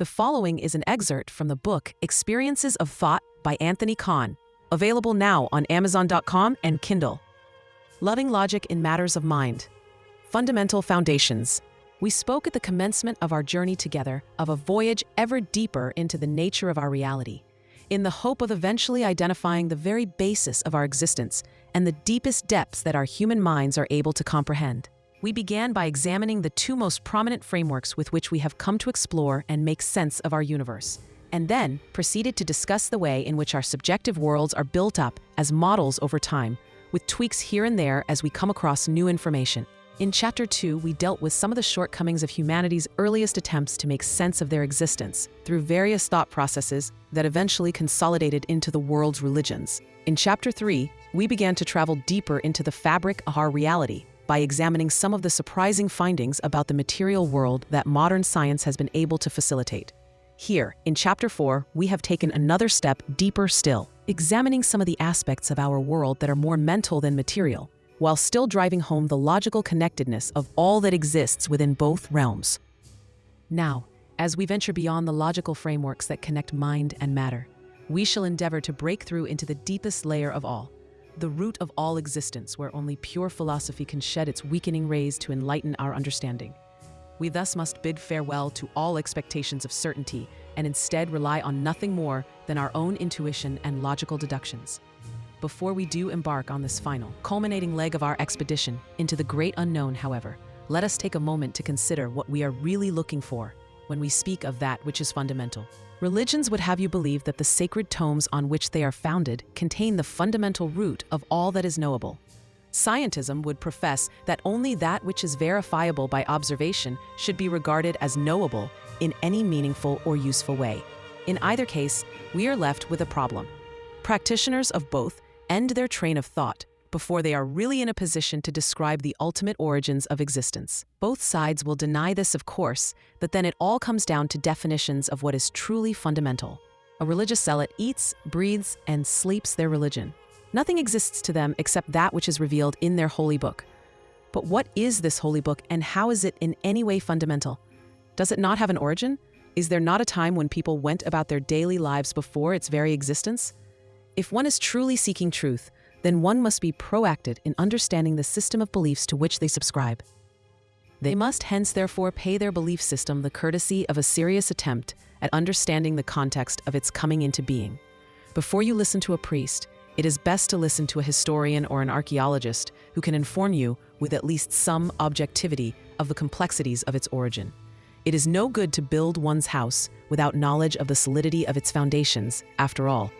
The following is an excerpt from the book Experiences of Thought by Anthony Kahn, available now on Amazon.com and Kindle. Loving Logic in Matters of Mind. Fundamental Foundations. We spoke at the commencement of our journey together of a voyage ever deeper into the nature of our reality, in the hope of eventually identifying the very basis of our existence and the deepest depths that our human minds are able to comprehend. We began by examining the two most prominent frameworks with which we have come to explore and make sense of our universe, and then proceeded to discuss the way in which our subjective worlds are built up as models over time, with tweaks here and there as we come across new information. In Chapter 2, we dealt with some of the shortcomings of humanity's earliest attempts to make sense of their existence through various thought processes that eventually consolidated into the world's religions. In Chapter 3, we began to travel deeper into the fabric of our reality by examining some of the surprising findings about the material world that modern science has been able to facilitate. Here, in Chapter 4, we have taken another step deeper still, examining some of the aspects of our world that are more mental than material, while still driving home the logical connectedness of all that exists within both realms. Now, as we venture beyond the logical frameworks that connect mind and matter, we shall endeavor to break through into the deepest layer of all, the root of all existence, where only pure philosophy can shed its weakening rays to enlighten our understanding. We thus must bid farewell to all expectations of certainty and instead rely on nothing more than our own intuition and logical deductions. Before we do embark on this final, culminating leg of our expedition into the great unknown, however, let us take a moment to consider what we are really looking for when we speak of that which is fundamental. Religions would have you believe that the sacred tomes on which they are founded contain the fundamental root of all that is knowable. Scientism would profess that only that which is verifiable by observation should be regarded as knowable in any meaningful or useful way. In either case, we are left with a problem. Practitioners of both end their train of thought before they are really in a position to describe the ultimate origins of existence. Both sides will deny this, of course, but then it all comes down to definitions of what is truly fundamental. A religious zealot eats, breathes, and sleeps their religion. Nothing exists to them except that which is revealed in their holy book. But what is this holy book, and how is it in any way fundamental? Does it not have an origin? Is there not a time when people went about their daily lives before its very existence? If one is truly seeking truth, then one must be proactive in understanding the system of beliefs to which they subscribe. They must hence therefore pay their belief system the courtesy of a serious attempt at understanding the context of its coming into being. Before you listen to a priest, it is best to listen to a historian or an archaeologist who can inform you with at least some objectivity of the complexities of its origin. It is no good to build one's house without knowledge of the solidity of its foundations, after all,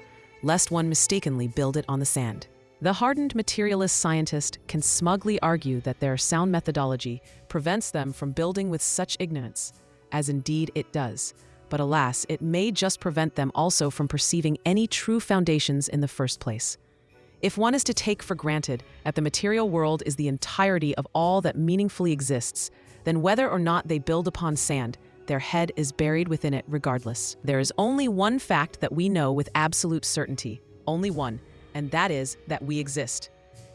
lest one mistakenly build it on the sand. The hardened materialist scientist can smugly argue that their sound methodology prevents them from building with such ignorance, as indeed it does. But alas, it may just prevent them also from perceiving any true foundations in the first place. If one is to take for granted that the material world is the entirety of all that meaningfully exists, then whether or not they build upon sand, their head is buried within it regardless. There is only one fact that we know with absolute certainty, only one, and that is that we exist.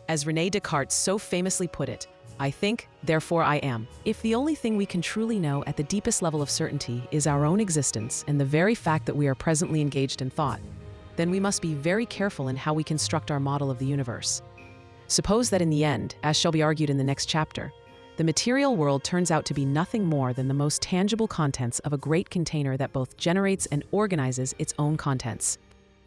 As René Descartes so famously put it, I think, therefore I am. If the only thing we can truly know at the deepest level of certainty is our own existence and the very fact that we are presently engaged in thought, then we must be very careful in how we construct our model of the universe. Suppose that in the end, as shall be argued in the next chapter, the material world turns out to be nothing more than the most tangible contents of a great container that both generates and organizes its own contents.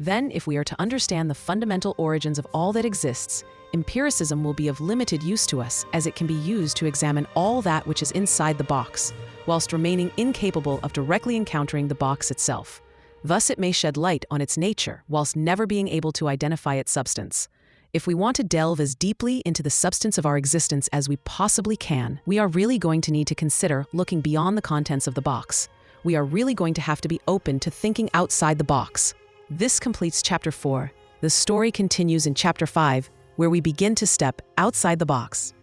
Then, if we are to understand the fundamental origins of all that exists, empiricism will be of limited use to us, as it can be used to examine all that which is inside the box, whilst remaining incapable of directly encountering the box itself. Thus it may shed light on its nature, whilst never being able to identify its substance. If we want to delve as deeply into the substance of our existence as we possibly can, we are really going to need to consider looking beyond the contents of the box. We are really going to have to be open to thinking outside the box. This completes Chapter 4. The story continues in Chapter 5, where we begin to step outside the box.